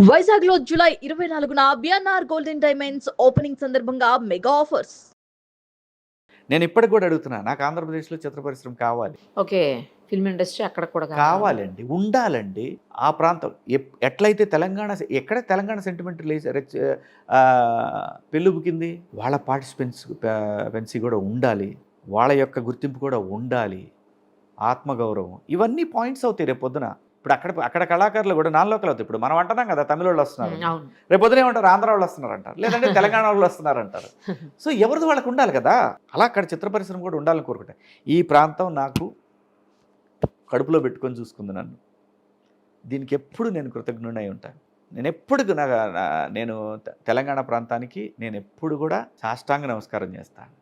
వైజాగ్లో జూలై 24న BNR golden diamonds opening సందర్భంగా మెగా ఆఫర్స్. నేను ఇప్పటికి కూడా అడుగుతున్నా, నాకు ఆంధ్రప్రదేశ్లో చిత్ర పరిశ్రమ కావాలి. ఓకే. ఫిల్మ్ ఇండస్ట్రీ అక్కడ కూడా కావాలండి, ఉండాలండి. ఆ ప్రాంతం ఎట్లయితే ఎక్కడ తెలంగాణ సెంటిమెంట్ పెళ్ళుబుకింది, వాళ్ళ పార్టిసిపెన్సీ కూడా ఉండాలి, వాళ్ళ యొక్క గుర్తింపు కూడా ఉండాలి, ఆత్మగౌరవం, ఇవన్నీ పాయింట్స్ అవుతాయి రేపు పొద్దున. ఇప్పుడు అక్కడ కళాకారులు కూడా నాన్ లోకల్ అవుతాయి. ఇప్పుడు మనం అంటున్నాం కదా, తమిళ వాళ్ళు వస్తున్నారు, రేపు పొద్దున ఏమంటారు, ఆంధ్ర వాళ్ళు వస్తున్నారు అంటారు, లేదంటే తెలంగాణ వాళ్ళు వస్తున్నారు అంటారు. సో ఎవరిది వాళ్ళకు ఉండాలి కదా. అలా అక్కడ చిత్ర పరిశ్రమ కూడా ఉండాలని కోరుకుంటా. ఈ ప్రాంతం నాకు కడుపులో పెట్టుకొని చూసుకుంది నన్ను. దీనికి ఎప్పుడు నేను కృతజ్ఞుడై ఉంటాను. నేను ఎప్పుడు నేను తెలంగాణ ప్రాంతానికి నేను ఎప్పుడు కూడా సాష్టాంగ నమస్కారం చేస్తాను.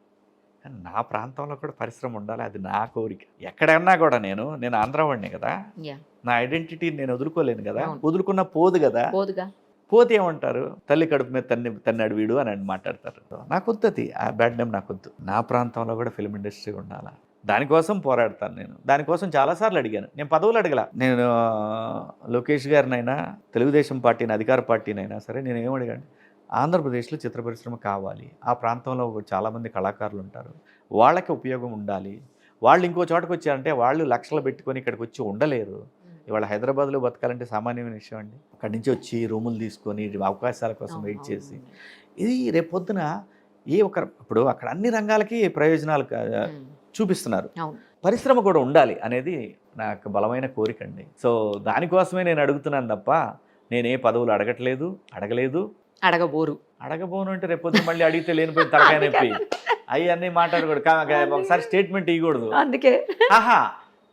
కానీ నా ప్రాంతంలో కూడా పరిశ్రమ ఉండాలి, అది నా కోరిక. ఎక్కడన్నా కూడా నేను ఆంధ్ర వాడినే కదా, నా ఐడెంటిటీని నేను వదులుకోలేను కదా, వదులుకున్న పోదు కదా. పోతే ఏమంటారు, తల్లి కడుపు మీద తన్నాడు వీడు అని మాట్లాడతారు. నాకు వద్దు, ఆ బ్యాడ్ నేమ్ నాకు వద్దు. నా ప్రాంతంలో కూడా ఫిల్మ్ ఇండస్ట్రీ ఉండాలా, దానికోసం పోరాడతాను. నేను దానికోసం చాలాసార్లు అడిగాను. నేను పదవులు అడగల. నేను లోకేష్ గారినైనా, తెలుగుదేశం పార్టీని, అధికార పార్టీనైనా సరే, నేను ఏమడిగాను, ఆంధ్రప్రదేశ్లో చిత్ర పరిశ్రమ కావాలి, ఆ ప్రాంతంలో చాలామంది కళాకారులు ఉంటారు, వాళ్ళకి ఉపయోగం ఉండాలి. వాళ్ళు ఇంకో చోటకు వచ్చారంటే వాళ్ళు లక్షలు పెట్టుకొని ఇక్కడికి వచ్చి ఉండలేరు. ఇవాళ హైదరాబాద్లో బతకాలంటే సామాన్యమైన విషయం అండి. అక్కడి నుంచి వచ్చి రూములు తీసుకొని అవకాశాల కోసం వెయిట్ చేసి, ఇది రేపొద్దున ఇప్పుడు అక్కడ అన్ని రంగాలకి ప్రయోజనాలు చూపిస్తున్నారు. పరిశ్రమ కూడా ఉండాలి అనేది నాకు బలమైన కోరిక అండి. సో దానికోసమే నేను అడుగుతున్నాను తప్ప నేనే పదవులు అడగలేదు, అడగబోను అంటే రేపొద్దు మళ్ళీ అడిగితే లేనిపోయి తలకాయ నొప్పి అవన్నీ మాట్లాడకూడదు. ఒకసారి స్టేట్మెంట్ ఇవ్వకూడదు. అందుకే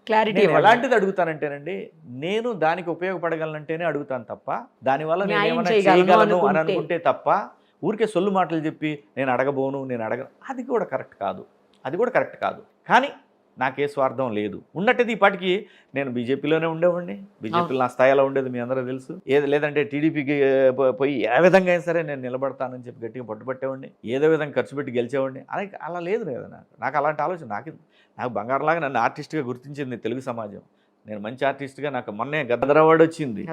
క్లారిటీ ఎలాంటిది అడుగుతానంటేనండి, నేను దానికి ఉపయోగపడగలనంటేనే అడుగుతాను తప్ప, దానివల్ల నేను ఏమైనా చేయగలను అని అనుకుంటే తప్ప, ఊరికే సొల్లు మాటలు చెప్పి నేను అడగబోను, అది కూడా కరెక్ట్ కాదు. కానీ నాకే స్వార్థం లేదు. ఉన్నట్టయితే ఈ పాటికి నేను బీజేపీలోనే ఉండేవాడిని. బీజేపీలో నా స్థాయిలో ఉండేది మీ అందరూ తెలుసు. లేదంటే టీడీపీకి పోయి ఏ విధంగా అయినా సరే నేను నిలబడతానని చెప్పి గట్టిగా పట్టుబట్టేవాడిని, ఏదో విధంగా ఖర్చు పెట్టి గెలిచేవాడిని. అలా లేదు కదా నాకు అలాంటి ఆలోచన. నాకు బంగారంలాగా నన్ను ఆర్టిస్ట్గా గుర్తించింది తెలుగు సమాజం. నేను మంచి ఆర్టిస్ట్గా, నాకు మొన్నే గదర్ అవార్డు వచ్చింది,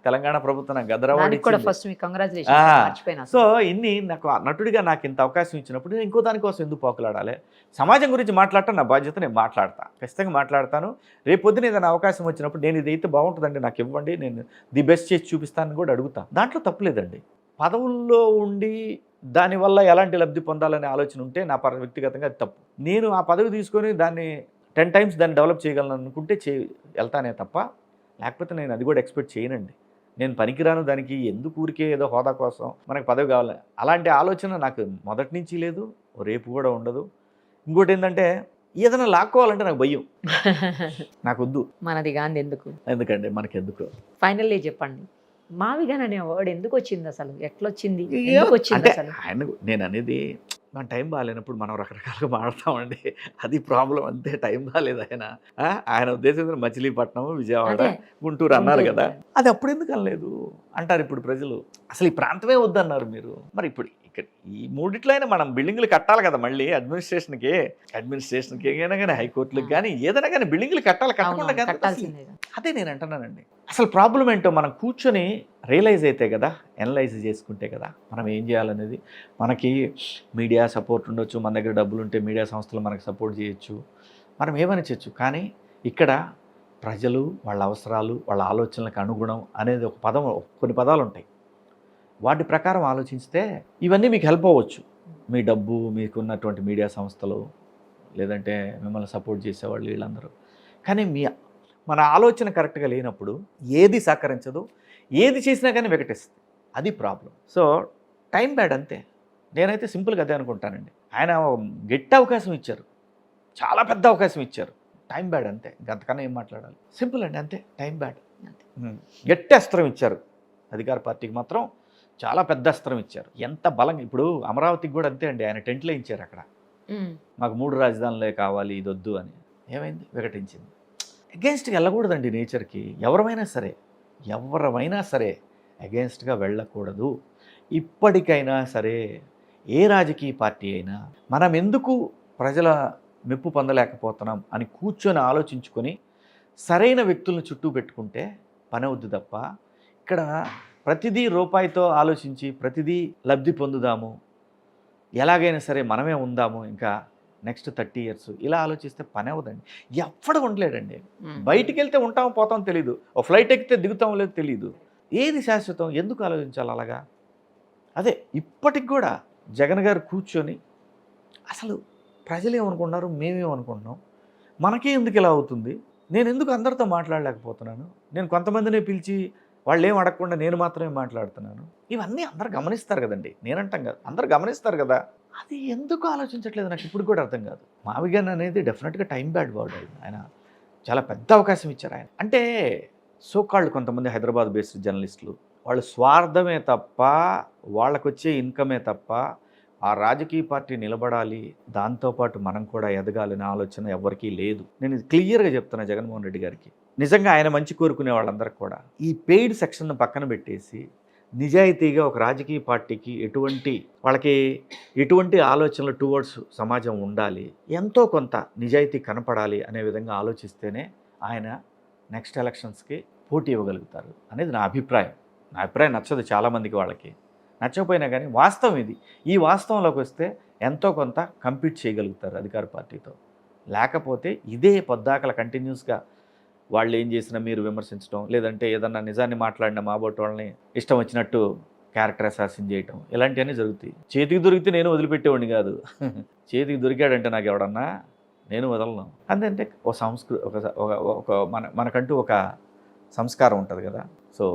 తెలంగాణ ప్రభుత్వం నాకు గదర్ అవార్డు ఇచ్చింది. సో ఇన్ని నాకు నటుడిగా నాకు ఇంత అవకాశం ఇచ్చినప్పుడు ఇంకో దానికోసం ఎందుకు పోకలాడాలి? సమాజం గురించి మాట్లాడటం నా బాధ్యత, నేను ఖచ్చితంగా మాట్లాడతాను. రేపు పొద్దున ఏదైనా అవకాశం వచ్చినప్పుడు నేను ఇదైతే బాగుంటుందండి, నాకు ఇవ్వండి, నేను ది బెస్ట్ చేసి చూపిస్తానని కూడా అడుగుతాను. దాంట్లో తప్పులేదండి. పదవుల్లో ఉండి దానివల్ల ఎలాంటి లబ్ధి పొందాలనే ఆలోచన ఉంటే నా వ్యక్తిగతంగా అది తప్పు. నేను ఆ పదవి తీసుకొని దాన్ని 10 times దాన్ని డెవలప్ చేయగలను అనుకుంటే వెళ్తానే తప్ప, లేకపోతే నేను అది కూడా ఎక్స్పెక్ట్ చేయనండి. నేను పనికిరాను దానికి, ఎందుకు ఊరికే ఏదో హోదా కోసం మనకు పదవి కావాలి, అలాంటి ఆలోచన నాకు మొదటి నుంచి లేదు, రేపు కూడా ఉండదు. ఇంకోటి ఏంటంటే, ఏదైనా లాక్కోవాలంటే నాకు భయం. నాకు వద్దు, మనది కానీ ఎందుకండి మనకెందుకు. ఫైనల్లీ చెప్పండి, మావిగాన్ అనే వర్డ్ ఎందుకు వచ్చింది, అసలు ఎట్లొచ్చింది? అంటే నేను అనేది, మన టైం బాగాలేనప్పుడు మనం రకరకాలుగా మాడతామండి, అది ప్రాబ్లం. అంతే, టైం బాగాలేదు. ఆయన ఉద్దేశం మచిలీపట్నం, విజయవాడ, గుంటూరు అన్నారు కదా, అది అప్పుడు ఎందుకు అనలేదు అంటారు ఇప్పుడు ప్రజలు. అసలు ఈ ప్రాంతమే వద్దన్నారు మీరు. మరి ఇప్పుడు ఇక్కడ ఈ మూడిట్లో అయినా మనం బిల్డింగ్లు కట్టాలి కదా, మళ్ళీ అడ్మినిస్ట్రేషన్కి ఏదైనా కానీ, హైకోర్టులకు కానీ, ఏదైనా కానీ బిల్డింగ్లు కట్టకుండా. అదే నేను అంటున్నానండి. అసలు ప్రాబ్లం ఏంటో మనం కూర్చొని రియలైజ్ అయితే కదా, అనలైజ్ చేసుకుంటే కదా మనం ఏం చేయాలనేది. మనకి మీడియా సపోర్ట్ ఉండొచ్చు, మన దగ్గర డబ్బులు ఉంటే మీడియా సంస్థలు మనకు సపోర్ట్ చేయొచ్చు, మనం ఏమని చేయొచ్చు. కానీ ఇక్కడ ప్రజలు, వాళ్ళ అవసరాలు, వాళ్ళ ఆలోచనలకు అనుగుణం అనేది కొన్ని పదాలు ఉంటాయి. వాటి ప్రకారం ఆలోచిస్తే ఇవన్నీ మీకు హెల్ప్ అవ్వచ్చు. మీ డబ్బు, మీకున్నటువంటి మీడియా సంస్థలు, లేదంటే మిమ్మల్ని సపోర్ట్ చేసేవాళ్ళు, వీళ్ళందరూ. కానీ మన ఆలోచన కరెక్ట్గా లేనప్పుడు ఏది సహకరించదు, ఏది చేసినా కానీ వికటిస్తుంది. అది ప్రాబ్లం. సో టైం బ్యాడ్, అంతే. నేనైతే సింపుల్గా అదే అనుకుంటానండి. ఆయన గట్టి అవకాశం ఇచ్చారు, చాలా పెద్ద అవకాశం ఇచ్చారు. టైం బ్యాడ్, అంతే. అంతకన్నా ఏం మాట్లాడాలి? సింపుల్ అండి, అంతే. Time bad. గట్టి అస్త్రం ఇచ్చారు. అధికార పార్టీకి మాత్రం చాలా పెద్ద అస్త్రం ఇచ్చారు. ఎంత బలంగా. ఇప్పుడు అమరావతికి కూడా అంతే అండి, ఆయన టెంట్లో ఇచ్చారు అక్కడ, మాకు 3 రాజధానులే కావాలి, ఇది వద్దు అని. ఏమైంది? వికటించింది. అగెన్స్ట్గా వెళ్ళకూడదండి నేచర్కి. ఎవరైనా సరే అగెన్స్ట్గా వెళ్ళకూడదు. ఇప్పటికైనా సరే ఏ రాజకీయ పార్టీ అయినా మనం ఎందుకు ప్రజల మెప్పు పొందలేకపోతున్నాం అని కూర్చొని ఆలోచించుకొని సరైన వ్యక్తులను చుట్టూ పెట్టుకుంటే పని అవుద్ది తప్ప, ఇక్కడ ప్రతిదీ రూపాయితో ఆలోచించి ప్రతిదీ లబ్ధి పొందుదాము, ఎలాగైనా సరే మనమే ఉందాము ఇంకా నెక్స్ట్ 30 years ఇలా ఆలోచిస్తే పని అవ్వదండి. ఎవ్వడు ఉండలేడండి. బయటికి వెళ్తే ఉంటామో పోతామో తెలియదు, ఓ ఫ్లైట్ ఎక్కితే దిగుతామో లేదో తెలియదు. ఏది శాశ్వతం? ఎందుకు ఆలోచించాలి అలాగా? అదే ఇప్పటికి కూడా జగన్ గారు కూర్చొని అసలు ప్రజలు ఏమనుకుంటున్నారు, మేమేమనుకుంటున్నాం, మనకే ఎందుకు ఇలా అవుతుంది, నేను ఎందుకు అందరితో మాట్లాడలేకపోతున్నాను, నేను కొంతమందినే పిలిచి వాళ్ళు ఏం అడగకుండా నేను మాత్రమే మాట్లాడుతున్నాను, ఇవన్నీ అందరు గమనిస్తారు కదండి. నేనంటాం కదా, అందరు గమనిస్తారు కదా. అది ఎందుకు ఆలోచించట్లేదు నాకు ఇప్పుడు కూడా అర్థం కాదు. మావిగన్ అనేది డెఫినెట్గా టైం బ్యాడ్ వర్డ్. ఆయన చాలా పెద్ద అవకాశం ఇచ్చారు ఆయన. అంటే సోకాళ్ళు కొంతమంది హైదరాబాద్ బేస్డ్ జర్నలిస్టులు వాళ్ళు స్వార్థమే తప్ప, వాళ్ళకు వచ్చే ఇన్కమే తప్ప ఆ రాజకీయ పార్టీ నిలబడాలి, దాంతోపాటు మనం కూడా ఎదగాలనే ఆలోచన ఎవరికీ లేదు. నేను ఇది క్లియర్గా చెప్తున్నా జగన్మోహన్ రెడ్డి గారికి. నిజంగా ఆయన మంచి కోరుకునే వాళ్ళందరికీ కూడా ఈ పెయిడ్ సెక్షన్ను పక్కన పెట్టేసి నిజాయితీగా ఒక రాజకీయ పార్టీకి వాళ్ళకి ఎటువంటి ఆలోచనలు టువర్డ్స్ సమాజం ఉండాలి, ఎంతో కొంత నిజాయితీ కనపడాలి అనే విధంగా ఆలోచిస్తేనే ఆయన నెక్స్ట్ ఎలక్షన్స్కి పోటీ ఇవ్వగలుగుతారు అనేది నా అభిప్రాయం. నా అభిప్రాయం నచ్చదు చాలామందికి, వాళ్ళకి నచ్చకపోయినా కానీ వాస్తవం ఇది. ఈ వాస్తవంలోకి వస్తే ఎంతో కొంత కంపీట్ చేయగలుగుతారు అధికార పార్టీతో. లేకపోతే ఇదే పొద్దాకల కంటిన్యూస్గా వాళ్ళు ఏం చేసినా మీరు విమర్శించడం, లేదంటే ఏదన్నా నిజాన్ని మాట్లాడిన మాబోటి వాళ్ళని ఇష్టం వచ్చినట్టు క్యారెక్టర్ అసాసిన్ చేయటం, ఇలాంటివన్నీ జరుగుతాయి. చేతికి దొరికితే నేను వదిలిపెట్టేవాడిని కాదు. చేతికి దొరికాడంటే నాకు ఎవడన్నా నేను వదలను. అందుకంటే మనకంటూ ఒక సంస్కారం ఉంటుంది కదా. సో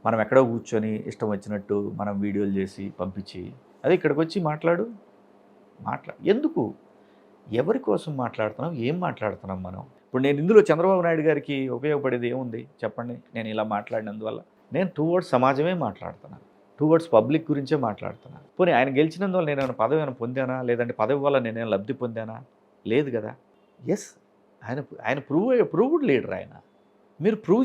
మనం ఎక్కడో కూర్చొని ఇష్టం వచ్చినట్టు మనం వీడియోలు చేసి పంపించి అది ఇక్కడికి వచ్చి ఎందుకు, ఎవరి కోసం మాట్లాడుతున్నాం, ఏం మాట్లాడుతున్నాం మనం? ఇప్పుడు నేను ఇందులో చంద్రబాబు నాయుడు గారికి ఉపయోగపడేది ఏముంది చెప్పండి? నేను ఇలా మాట్లాడినందువల్ల నేను టువర్డ్స్ సమాజమే మాట్లాడుతున్నాను, టువర్డ్స్ పబ్లిక్ గురించే మాట్లాడుతున్నాను. పోనీ ఆయన గెలిచినందువల్ల నేను పదవి ఏమైనా పొందానా, లేదంటే పదవి వల్ల నేనేం లబ్ధి పొందానా? లేదు కదా. ఎస్, ఆయన ప్రూవ్డ్ లీడర్. ఆయన మీరు ప్రూవ్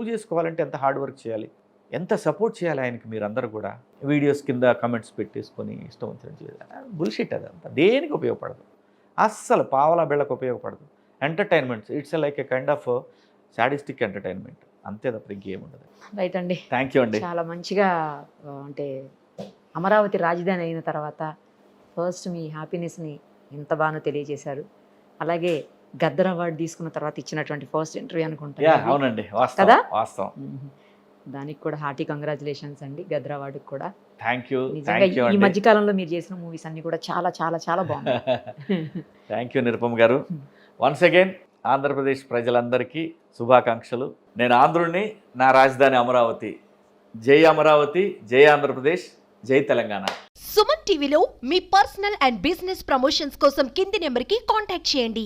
చేసుకోవాలంటే ఎంత హార్డ్ వర్క్ చేయాలి, ఎంత సపోర్ట్ చేయాలి ఆయనకి. మీరందరూ కూడా వీడియోస్ కింద కమెంట్స్ పెట్టేసుకొని ఇష్టం వచ్చినట్టు చేయాలి. బుల్షిట్ అదంతా దేనికి ఉపయోగపడదు, అస్సలు పావలా బిళ్ళకు ఉపయోగపడదు. Entertainments, it's like A kind of sadistic entertainment, అంతే తప్ప ఇంకేం ఉండదు. రైట్ అండి, థ్యాంక్ యూ అండి. చాలా మంచిగా అంటే అమరావతి రాజధాని అయిన తర్వాత ఫస్ట్ మీ హ్యాపీనెస్ని ఎంత బాగా తెలియజేశారు. అలాగే గద్దర్ అవార్డు తీసుకున్న తర్వాత ఇచ్చినటువంటి ఫస్ట్ ఇంటర్వ్యూ అనుకుంటా. అవునండి, కదా, వాస్తవం. దానికి కూడా హార్టీ కంగ్రాచులేషన్స్ అండి, గద్దర్ అవార్డుకి కూడా. Thank you. నిజంగా ఈ మధ్య కాలంలో మీరు చేసిన మూవీస్ అన్ని కూడా చాలా చాలా చాలా బాగున్నాయి. థ్యాంక్ యూ నిరుపమ్ గారు. వన్స్ అగైన్ ఆంధ్రప్రదేశ్ ప్రజలందరికీ శుభాకాంక్షలు. నేను ఆంధ్రుడిని, నా రాజధాని అమరావతి. జై అమరావతి, జై ఆంధ్రప్రదేశ్, జై తెలంగాణ. సుమన్ టీవీలో మీ పర్సనల్ అండ్ బిజినెస్ ప్రమోషన్స్ కోసం కింది నెంబర్కి కాంటాక్ట్ చేయండి.